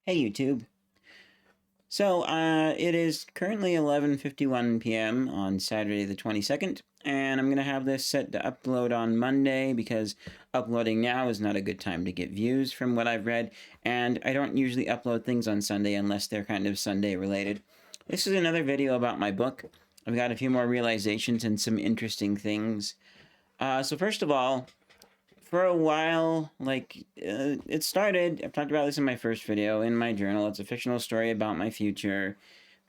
Hey YouTube. It is currently 11:51 p.m. on Saturday the 22nd, and I'm going to have this set to upload on Monday because uploading now is not a good time to get views from what I've read, and I don't usually upload things on Sunday unless they're kind of Sunday related. This is another video about my book. I've got a few more realizations and some interesting things. So first of all, for a while, it started, I've talked about this in my first video, in my journal. It's a fictional story about my future,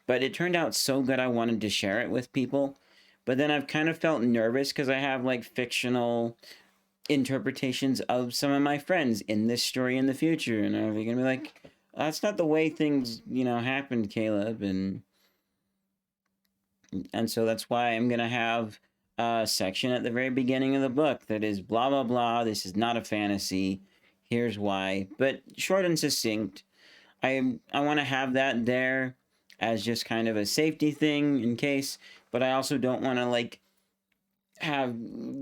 but it turned out so good I wanted to share it with people. But then I've kind of felt nervous because I have like fictional interpretations of some of my friends in this story in the future, and are they gonna be like, that's not the way things, happened, Caleb, and so that's why I'm gonna have a section at the very beginning of the book that is blah blah blah. This is not a fantasy. Here's why. But short and succinct. I want to have that there as just kind of a safety thing in case. But I also don't want to have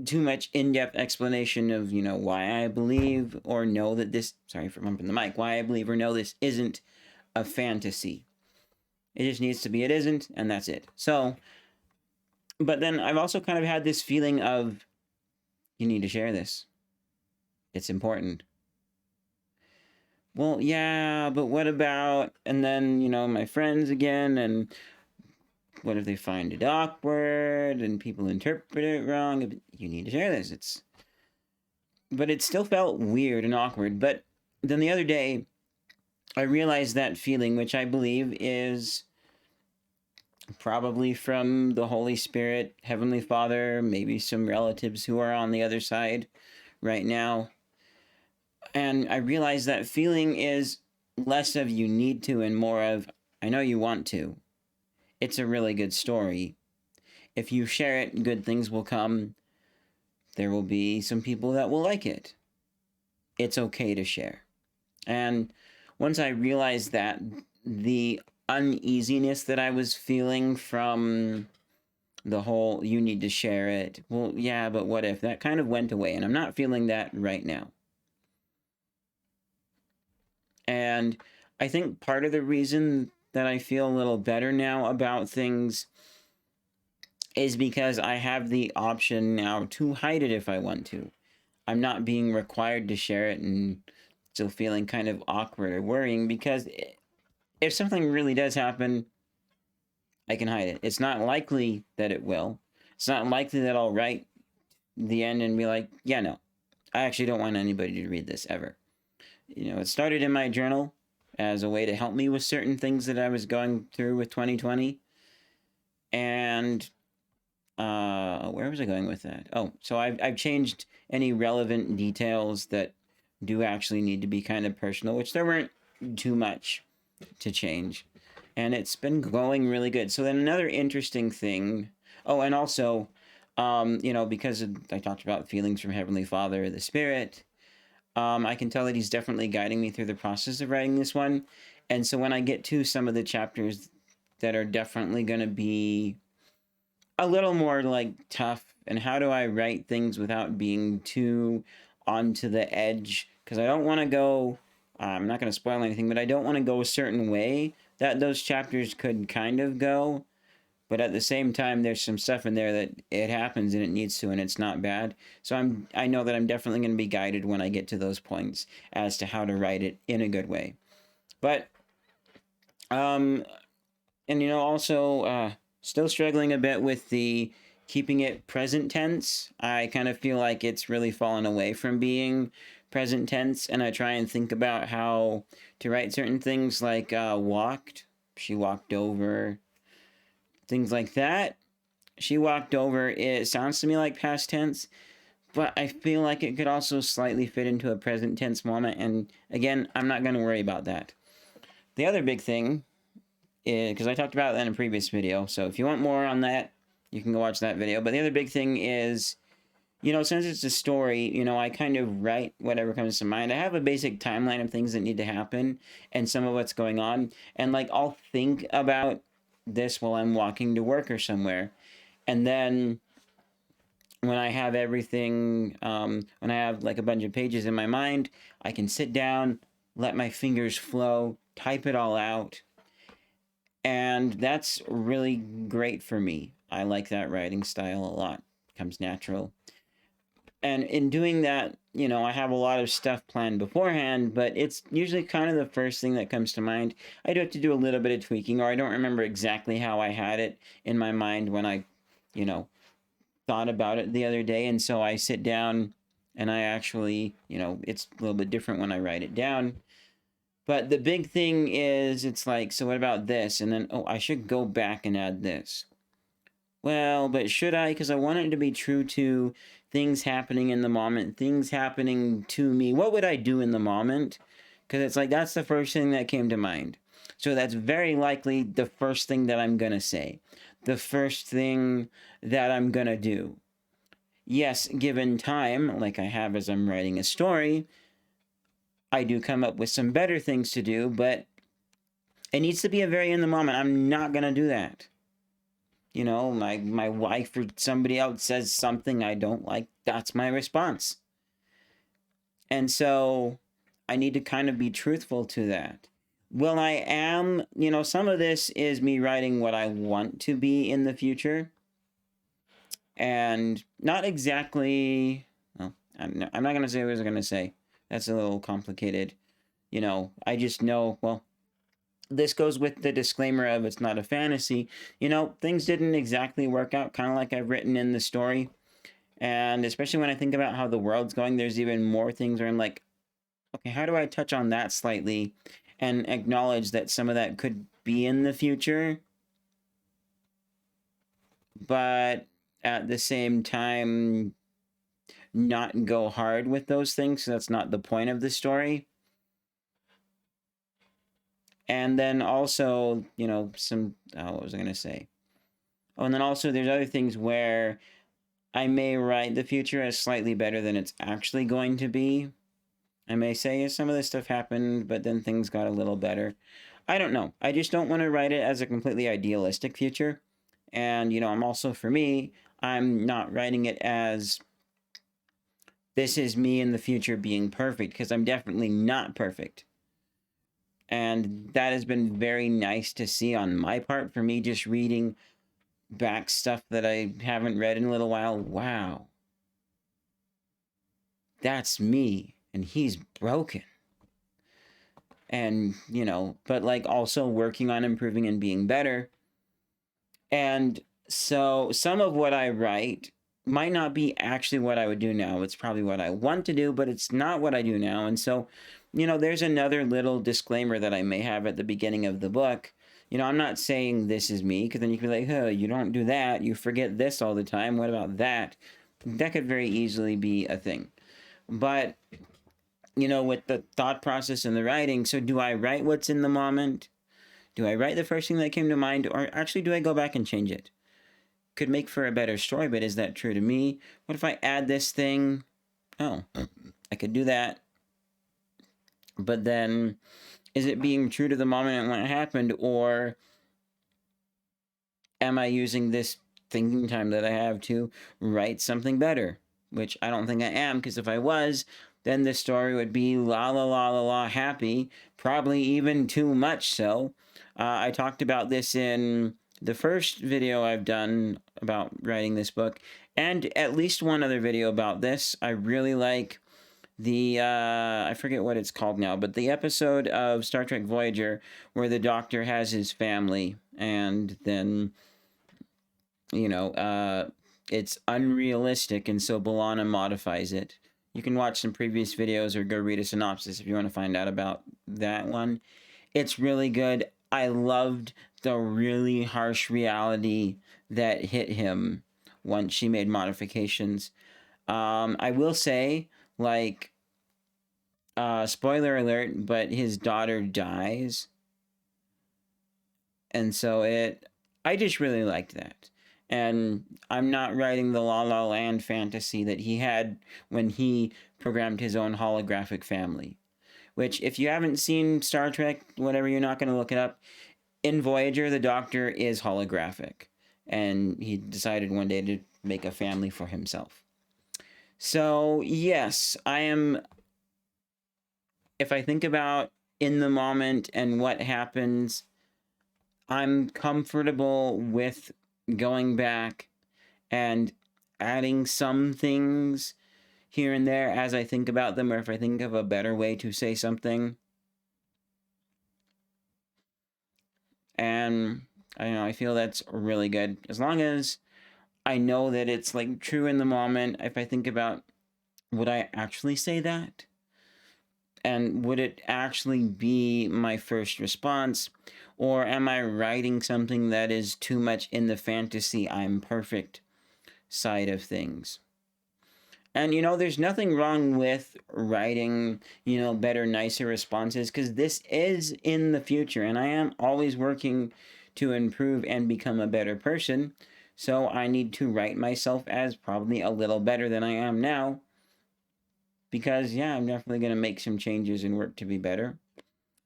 too much in-depth explanation of why I believe or know that this. Sorry for bumping the mic. Why I believe or know this isn't a fantasy. It just needs to be it isn't, and that's it. So, but then I've also kind of had this feeling of, you need to share this. It's important. Well, yeah, but what about, and then, my friends again, and what if they find it awkward and people interpret it wrong? You need to share this. But it still felt weird and awkward. But then the other day, I realized that feeling, which I believe is probably from the Holy Spirit, Heavenly Father, maybe some relatives who are on the other side right now. And I realized that feeling is less of you need to and more of I know you want to. It's a really good story. If you share it, good things will come. There will be some people that will like it. It's okay to share. And once I realized that, the uneasiness that I was feeling from the whole you need to share it, well, yeah, but what if, that kind of went away, and I'm not feeling that right now. And I think part of the reason that I feel a little better now about things is because I have the option now to hide it if I want to. I'm not being required to share it and still feeling kind of awkward or worrying, because if something really does happen, I can hide it. It's not likely that it will. It's not likely that I'll write the end and be like, yeah, no, I actually don't want anybody to read this ever. It started in my journal as a way to help me with certain things that I was going through with 2020. And where was I going with that? Oh, so I've changed any relevant details that do actually need to be kind of personal, which there weren't too much to change. And it's been going really good. So then another interesting thing, oh, and also, because I talked about feelings from Heavenly Father, the Spirit, I can tell that he's definitely guiding me through the process of writing this one. And so when I get to some of the chapters that are definitely going to be a little more like tough, and how do I write things without being too onto the edge, because I don't want to go, I'm not going to spoil anything, but I don't want to go a certain way that those chapters could kind of go. But at the same time, there's some stuff in there that it happens and it needs to, and it's not bad. So I know that I'm definitely going to be guided when I get to those points as to how to write it in a good way. But and also still struggling a bit with the keeping it present tense. I kind of feel like it's really fallen away from being present tense, and I try and think about how to write certain things like walked, she walked over, things like that. She walked over, it sounds to me like past tense, but I feel like it could also slightly fit into a present tense moment, and again, I'm not going to worry about that. The other big thing, because I talked about that in a previous video, so if you want more on that, you can go watch that video. But the other big thing is, since it's a story, I kind of write whatever comes to mind. I have a basic timeline of things that need to happen and some of what's going on. And I'll think about this while I'm walking to work or somewhere. And then when I have everything, when I have a bunch of pages in my mind, I can sit down, let my fingers flow, type it all out. And that's really great for me. I like that writing style a lot. It comes natural. And in doing that, I have a lot of stuff planned beforehand, but it's usually kind of the first thing that comes to mind. I do have to do a little bit of tweaking, or I don't remember exactly how I had it in my mind when I, you know, thought about it the other day. And so I sit down and I actually, it's a little bit different when I write it down. But the big thing is, it's like, so what about this? And then, oh, I should go back and add this. Well, but should I? Because I want it to be true to things happening in the moment, things happening to me. What would I do in the moment? Because it's like, that's the first thing that came to mind. So that's very likely the first thing that I'm going to say, the first thing that I'm going to do. Yes, given time, like I have as I'm writing a story, I do come up with some better things to do, but it needs to be a very in the moment. I'm not going to do that. My wife or somebody else says something I don't like, that's my response. And so I need to kind of be truthful to that. Well, I am, some of this is me writing what I want to be in the future. And not exactly, well, I'm not going to say what I was going to say. That's a little complicated. I just know, well, this goes with the disclaimer of it's not a fantasy. Things didn't exactly work out, kind of like I've written in the story. And especially when I think about how the world's going, there's even more things where I'm like, okay, how do I touch on that slightly and acknowledge that some of that could be in the future? But at the same time, not go hard with those things. So that's not the point of the story. And then also, what was I going to say? Oh, and then also there's other things where I may write the future as slightly better than it's actually going to be. I may say some of this stuff happened, but then things got a little better. I don't know. I just don't want to write it as a completely idealistic future. And, I'm also, for me, I'm not writing it as this is me in the future being perfect, because I'm definitely not perfect. And that has been very nice to see on my part, for me just reading back stuff that I haven't read in a little while. Wow. That's me, and he's broken. And, but like also working on improving and being better. And so some of what I write might not be actually what I would do now. It's probably what I want to do, but it's not what I do now. And so, there's another little disclaimer that I may have at the beginning of the book. I'm not saying this is me, because then you can be like, oh, you don't do that. You forget this all the time. What about that? That could very easily be a thing. But, with the thought process and the writing, so do I write what's in the moment? Do I write the first thing that came to mind? Or actually, do I go back and change it? Could make for a better story, but is that true to me? What if I add this thing? Oh, I could do that. But then, is it being true to the moment and when it happened? Or am I using this thinking time that I have to write something better? Which I don't think I am, because if I was, then the story would be la la la la la happy, probably even too much so. I talked about this in the first video I've done about writing this book, and at least one other video about this. I really like the, I forget what it's called now, but the episode of Star Trek Voyager where the Doctor has his family, and then, it's unrealistic, and so B'Elanna modifies it. You can watch some previous videos or go read a synopsis if you want to find out about that one. It's really good. I loved the really harsh reality that hit him once she made modifications. I will say, like, spoiler alert, but his daughter dies. And so I just really liked that. And I'm not writing the La La Land fantasy that he had when he programmed his own holographic family. Which, if you haven't seen Star Trek, whatever, you're not going to look it up. In Voyager, the Doctor is holographic. And he decided one day to make a family for himself. So, yes, I am... If I think about in the moment and what happens. I'm comfortable with going back and adding some things here and there as I think about them, or if I think of a better way to say something. And I know I feel that's really good. As long as I know that it's like true in the moment, if I think about, would I actually say that? And would it actually be my first response? Or am I writing something that is too much in the fantasy I'm perfect side of things? And there's nothing wrong with writing, better, nicer responses, because this is in the future, and I am always working to improve and become a better person. So I need to write myself as probably a little better than I am now, because, yeah, I'm definitely going to make some changes and work to be better.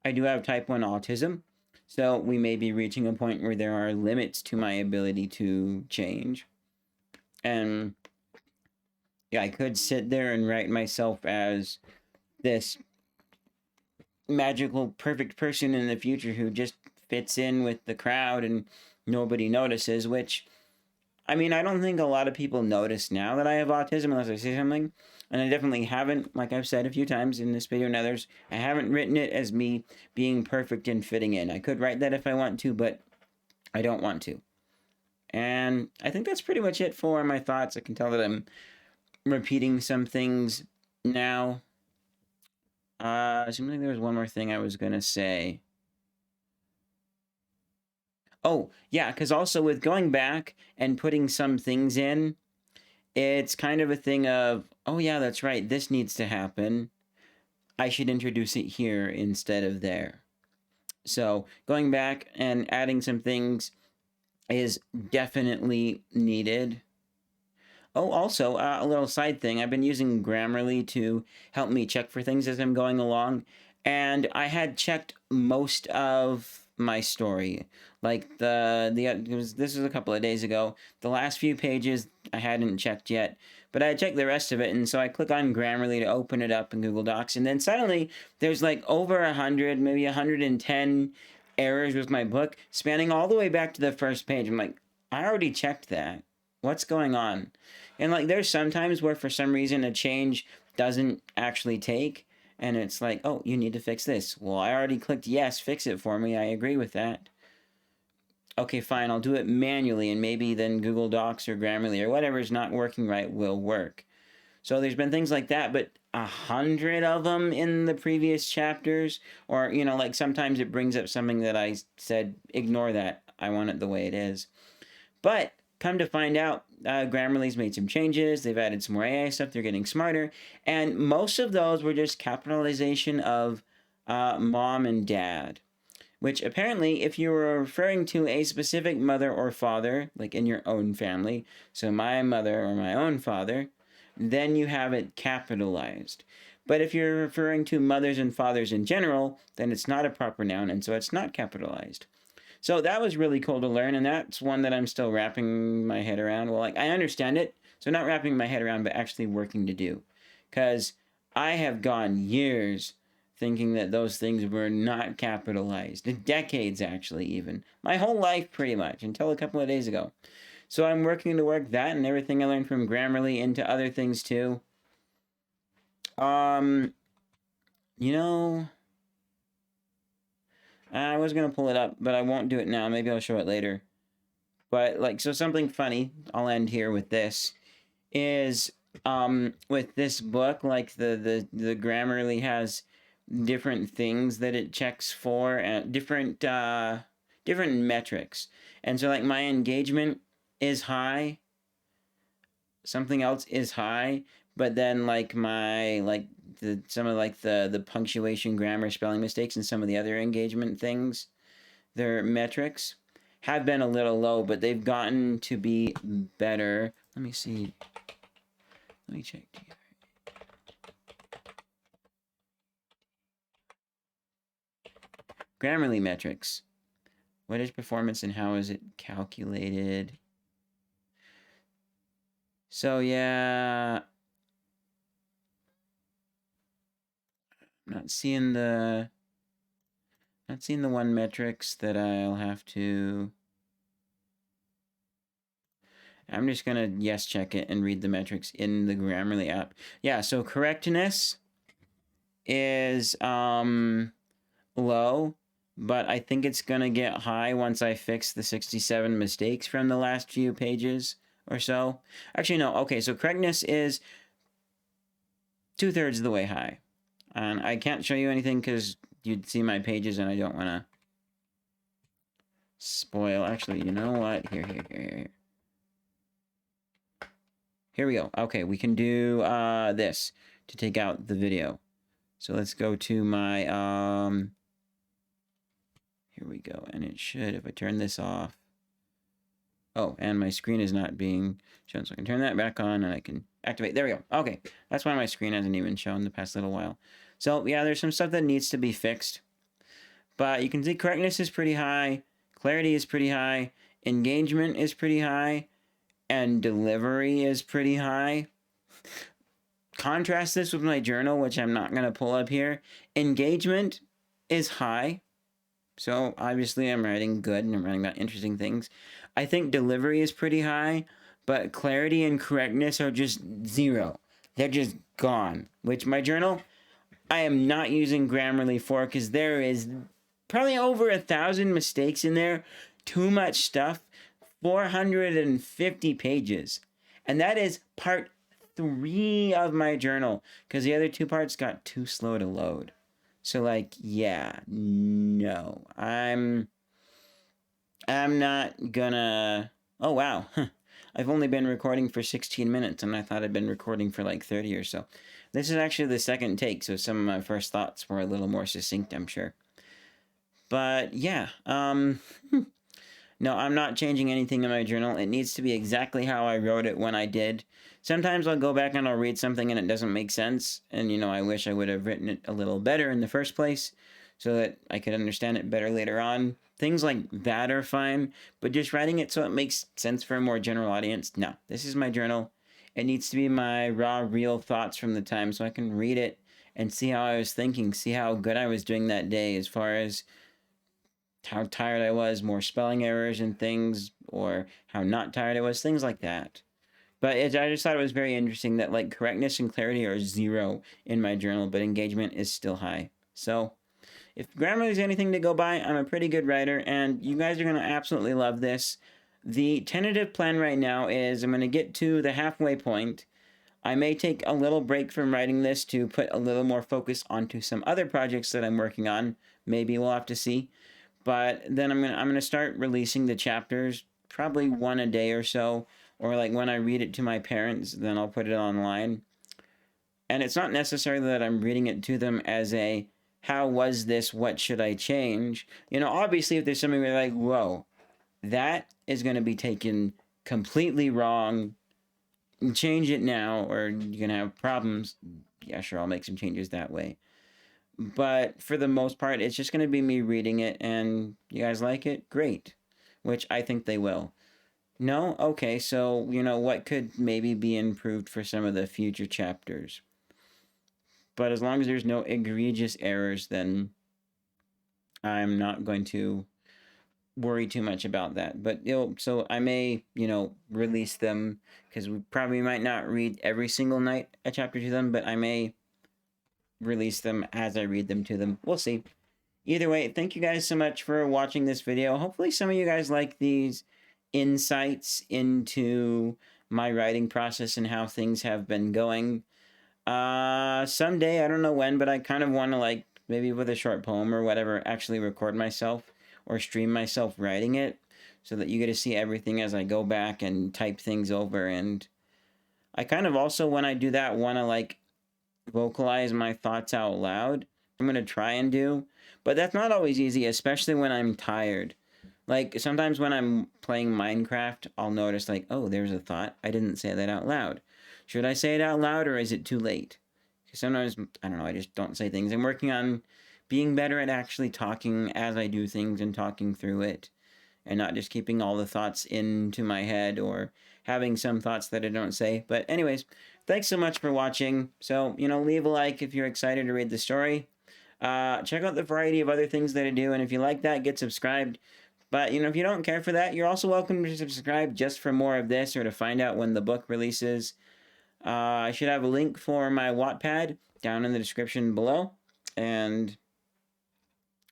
I do have type 1 autism, so we may be reaching a point where there are limits to my ability to change. And yeah, I could sit there and write myself as this magical, perfect person in the future who just fits in with the crowd and nobody notices, which, I mean, I don't think a lot of people notice now that I have autism unless I say something. And I definitely haven't, like I've said a few times in this video and others, I haven't written it as me being perfect and fitting in. I could write that if I want to, but I don't want to. And I think that's pretty much it for my thoughts. I can tell that I'm repeating some things now. Seems like there was one more thing I was gonna say. Oh, yeah, because also with going back and putting some things in, it's kind of a thing of, oh yeah, that's right, this needs to happen. I should introduce it here instead of there. So going back and adding some things is definitely needed. Oh, also, a little side thing. I've been using Grammarly to help me check for things as I'm going along, and I had checked most of my story. Like this was a couple of days ago. The last few pages I hadn't checked yet, but I had checked the rest of it, and so I click on Grammarly to open it up in Google Docs, and then suddenly there's like over 100, maybe 110 errors with my book, spanning all the way back to the first page. I'm like, I already checked that. What's going on? And like there's sometimes where for some reason a change doesn't actually take, and it's like, oh, you need to fix this. Well, I already clicked yes, fix it for me. I agree with that. Okay, fine, I'll do it manually, and maybe then Google Docs or Grammarly or whatever's not working right will work. So there's been things like that, but 100 of them in the previous chapters, or like sometimes it brings up something that I said, ignore that. I want it the way it is. But come to find out, Grammarly's made some changes. They've added some more AI stuff. They're getting smarter. And most of those were just capitalization of mom and dad. Which apparently, if you were referring to a specific mother or father, like in your own family, so my mother or my own father, then you have it capitalized. But if you're referring to mothers and fathers in general, then it's not a proper noun, and so it's not capitalized. So that was really cool to learn, and that's one that I'm still wrapping my head around. Well, like, I understand it, so not wrapping my head around, but actually working to do. Because I have gone years thinking that those things were not capitalized. Decades, actually, even. My whole life, pretty much, until a couple of days ago. So I'm working to work that and everything I learned from Grammarly into other things, too. Um, you know... I was gonna pull it up, but I won't do it now. Maybe I'll show it later. But like, so something funny, I'll end here with this, is with this book, like the Grammarly has different things that it checks for and different metrics. And so like my engagement is high, something else is high, but then like my some of like the punctuation, grammar, spelling mistakes, and some of the other engagement things, their metrics have been a little low, but they've gotten to be better. Let me see. Let me check. Grammarly metrics. What is performance and how is it calculated? So yeah, I'm not seeing the Not seeing the one metrics that I'll have to... I'm just going to yes check it and read the metrics in the Grammarly app. Yeah, so correctness is low, but I think it's going to get high once I fix the 67 mistakes from the last few pages or so. Actually, no. Okay, so correctness is 2/3 of the way high. And I can't show you anything because you'd see my pages and I don't want to spoil. Actually, you know what? Here. Here we go. Okay, we can do this to take out the video. So let's go to my, here we go. And it should, if I turn this off. Oh, and my screen is not being shown. So I can turn that back on and I can activate. There we go. Okay, that's why my screen hasn't even shown the past little while. So yeah, there's some stuff that needs to be fixed. But you can see correctness is pretty high. Clarity is pretty high. Engagement is pretty high. And delivery is pretty high. Contrast this with my journal, which I'm not going to pull up here. Engagement is high. So obviously I'm writing good and I'm writing about interesting things. I think delivery is pretty high, but clarity and correctness are just 0. They're just gone. Which my journal, I am not using Grammarly for because there is probably over 1,000 mistakes in there. Too much stuff. 450 pages. And that is part 3 of my journal because the other 2 parts got too slow to load. So like, yeah, no. I'm not gonna... Oh, wow. I've only been recording for 16 minutes and I thought I'd been recording for like 30 or so. This is actually the second take, so some of my first thoughts were a little more succinct, I'm sure. But yeah, no, I'm not changing anything in my journal. It needs to be exactly how I wrote it when I did. Sometimes I'll go back and I'll read something and it doesn't make sense. And, you know, I wish I would have written it a little better in the first place so that I could understand it better later on. Things like that are fine, but just writing it so it makes sense for a more general audience, no. This is my journal. It needs to be my raw, real thoughts from the time so I can read it and see how I was thinking, see how good I was doing that day as far as how tired I was, more spelling errors and things, or how not tired I was, things like that. But I just thought it was very interesting that like correctness and clarity are 0 in my journal, but engagement is still high. So if Grammarly is anything to go by, I'm a pretty good writer, and you guys are going to absolutely love this. The tentative plan right now is I'm going to get to the halfway point. I may take a little break from writing this to put a little more focus onto some other projects that I'm working on. Maybe we'll have to see. But then I'm gonna start releasing the chapters, probably 1 a day or so, or like when I read it to my parents, then I'll put it online. And it's not necessarily that I'm reading it to them as a, how was this, what should I change? You know, obviously if there's something where like, whoa, that is going to be taken completely wrong, change it now, or you're going to have problems. Yeah, sure, I'll make some changes that way. But for the most part, it's just going to be me reading it, and you guys like it? Great. Which I think they will. No? Okay, so, you know, what could maybe be improved for some of the future chapters? But as long as there's no egregious errors, then I'm not going to worry too much about that. But, you know, so I may, you know, release them, because we probably might not read every single night a chapter to them, but I may release them as I read them to them. We'll see. Either way, thank you guys so much for watching this video. Hopefully some of you guys like these insights into my writing process and how things have been going. Someday, I don't know when, but I kind of want to, like, maybe with a short poem or whatever, actually record myself or stream myself writing it so that you get to see everything as I go back and type things over. And I kind of also, when I do that, want to, like, vocalize my thoughts out loud. I'm going to try and do, but that's not always easy, especially when I'm tired. Like, sometimes when I'm playing Minecraft, I'll notice, like, oh, there's a thought. I didn't say that out loud. Should I say it out loud, or is it too late? Because sometimes, I don't know, I just don't say things. I'm working on being better at actually talking as I do things and talking through it, and not just keeping all the thoughts into my head or having some thoughts that I don't say. But anyways, thanks so much for watching. So, you know, leave a like if you're excited to read the story. Check out the variety of other things that I do, and if you like that, get subscribed. But, if you don't care for that, you're also welcome to subscribe just for more of this or to find out when the book releases. I should have a link for my Wattpad down in the description below. And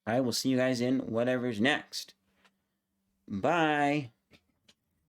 I will see you guys in whatever's next. Bye.